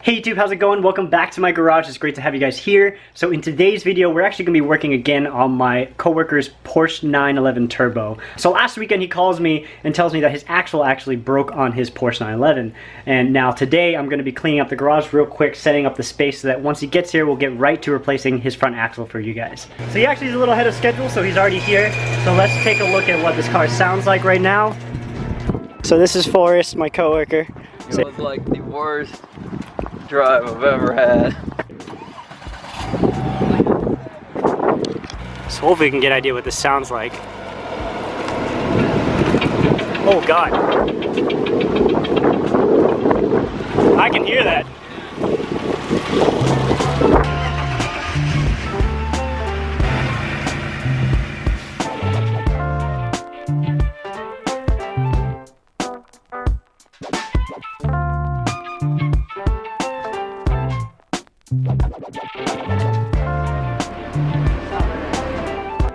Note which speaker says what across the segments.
Speaker 1: Hey YouTube, how's it going? Welcome back to my garage. It's great to have you guys here. So in today's video, we're actually gonna be working again on my coworker's Porsche 911 Turbo. So last weekend he calls me and tells me that his axle actually broke on his Porsche 911. And now today I'm gonna be cleaning up the garage real quick, setting up the space so that once he gets here, we'll get right to replacing his front axle for you guys. So he actually is a little ahead of schedule, so he's already here. So let's take a look at what this car sounds like right now. So this is Forrest, my coworker.
Speaker 2: It was like the worst drive I've ever had.
Speaker 1: So hopefully we can get an idea what this sounds like. Oh God. I can hear that.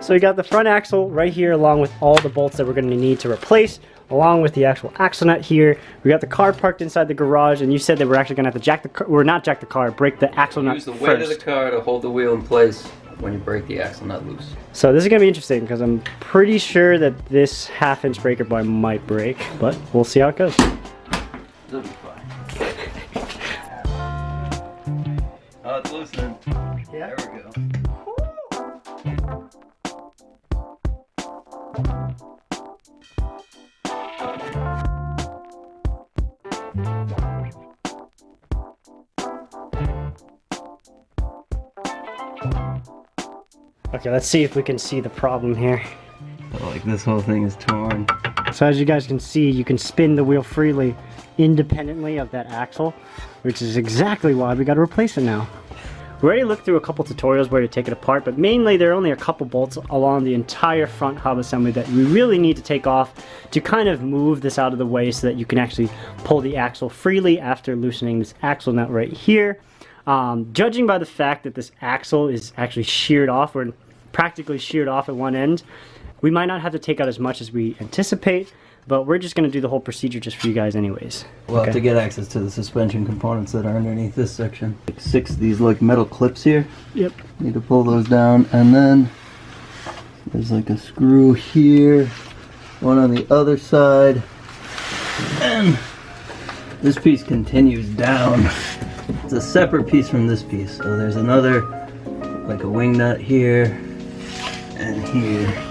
Speaker 1: So we got the front axle right here along with all the bolts that we're going to need to replace, along with the actual axle nut here. We got the car parked inside the garage, and you said that we're actually going to have to jack the car, or not jack the car, break the axle nut first.
Speaker 2: Use the weight of the car to hold the wheel in place when you break the axle nut loose.
Speaker 1: So this is going to be interesting because I'm pretty sure that this 1/2-inch breaker bar might break, but we'll see how it goes.
Speaker 2: It'll be fine. Oh, it's loosening. Yeah. There we go.
Speaker 1: Okay, let's see if we can see the problem here.
Speaker 2: Like this whole thing is torn.
Speaker 1: So as you guys can see, you can spin the wheel freely independently of that axle, which is exactly why we got to replace it now. We already looked through a couple tutorials where to take it apart, but mainly there are only a couple bolts along the entire front hub assembly that we really need to take off to kind of move this out of the way so that you can actually pull the axle freely after loosening this axle nut right here. Judging by the fact that this axle is actually sheared off, or practically sheared off at one end, we might not have to take out as much as we anticipate, but we're just going to do the whole procedure just for you guys anyways.
Speaker 2: Well, to get access to the suspension components that are underneath this section. Like 6 of these like metal clips here. Yep. Need to pull those down, and then there's like a screw here, one on the other side, and this piece continues down. It's a separate piece from this piece, so there's another, like a wing nut here and here.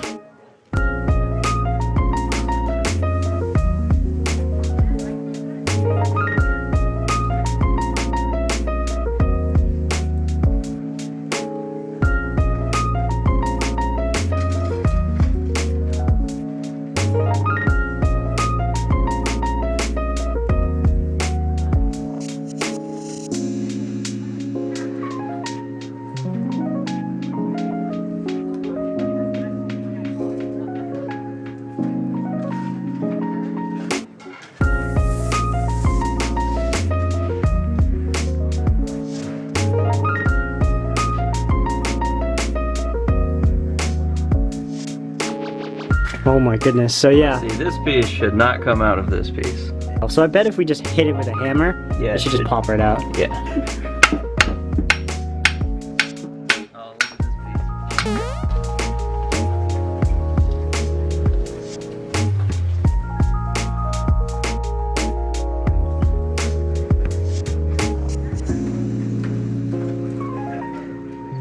Speaker 1: Oh my goodness, so yeah.
Speaker 2: See, this piece should not come out of this piece.
Speaker 1: So I bet if we just hit it with a hammer,
Speaker 2: yeah,
Speaker 1: it should just pop right out.
Speaker 2: Yeah. Oh, look at this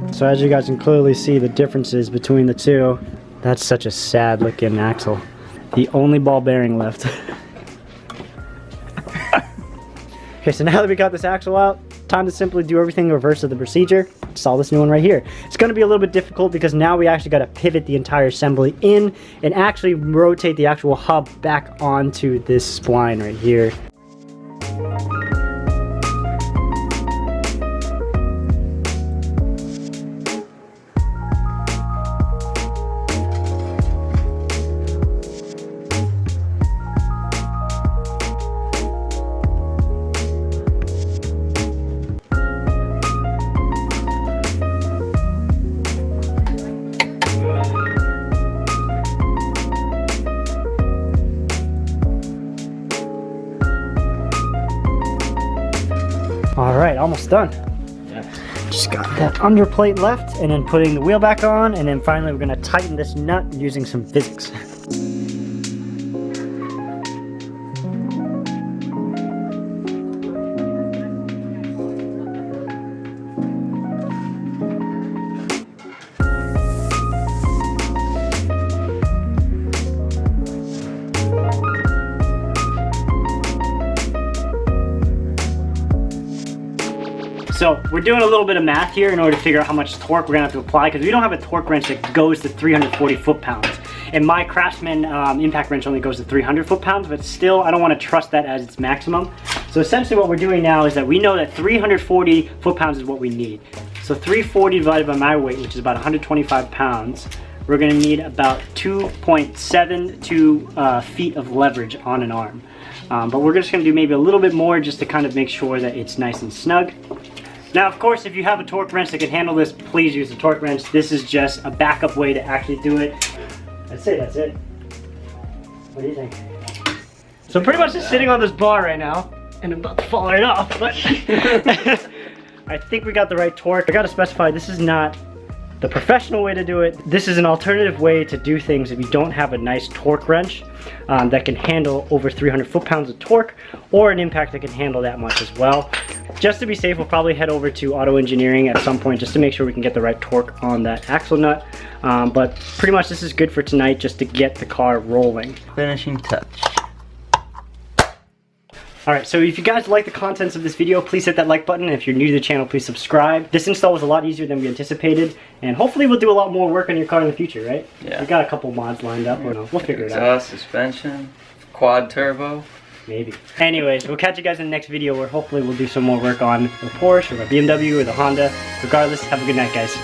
Speaker 1: piece. So as you guys can clearly see the differences between the two, that's such a sad looking axle. The only ball bearing left. Okay, so now that we got this axle out, time to simply do everything in reverse of the procedure. Install this new one right here. It's going to be a little bit difficult because now we actually got to pivot the entire assembly in and actually rotate the actual hub back onto this spline right here. All right, almost done.
Speaker 2: Yeah.
Speaker 1: Just got that under plate left, and then putting the wheel back on, and then finally we're gonna tighten this nut using some physics. So we're doing a little bit of math here in order to figure out how much torque we're gonna have to apply, because we don't have a torque wrench that goes to 340 foot-pounds. And my Craftsman impact wrench only goes to 300 foot-pounds, but still I don't want to trust that as its maximum. So essentially what we're doing now is that we know that 340 foot-pounds is what we need. So 340 divided by my weight, which is about 125 pounds, we're gonna need about 2.72 feet of leverage on an arm. But we're just gonna do maybe a little bit more just to kind of make sure that it's nice and snug. Now, of course, if you have a torque wrench that can handle this, please use a torque wrench. This is just a backup way to actually do it. That's it. What do you think? So I'm pretty much just sitting on this bar right now, and I'm about to fall right off, but I think we got the right torque. I gotta specify, this is not the professional way to do it. This is an alternative way to do things if you don't have a nice torque wrench that can handle over 300 foot-pounds of torque, or an impact that can handle that much as well. Just to be safe, we'll probably head over to auto engineering at some point just to make sure we can get the right torque on that axle nut. But pretty much this is good for tonight just to get the car rolling.
Speaker 2: Finishing touch.
Speaker 1: Alright, so if you guys like the contents of this video, please hit that like button, and if you're new to the channel, please subscribe. This install was a lot easier than we anticipated, and hopefully we'll do a lot more work on your car in the future, right?
Speaker 2: Yeah.
Speaker 1: We got a couple mods lined up, we'll figure it out.
Speaker 2: Exhaust, suspension, quad turbo.
Speaker 1: Maybe. Anyways, we'll catch you guys in the next video where hopefully we'll do some more work on the Porsche or the BMW or the Honda. Regardless, have a good night, guys.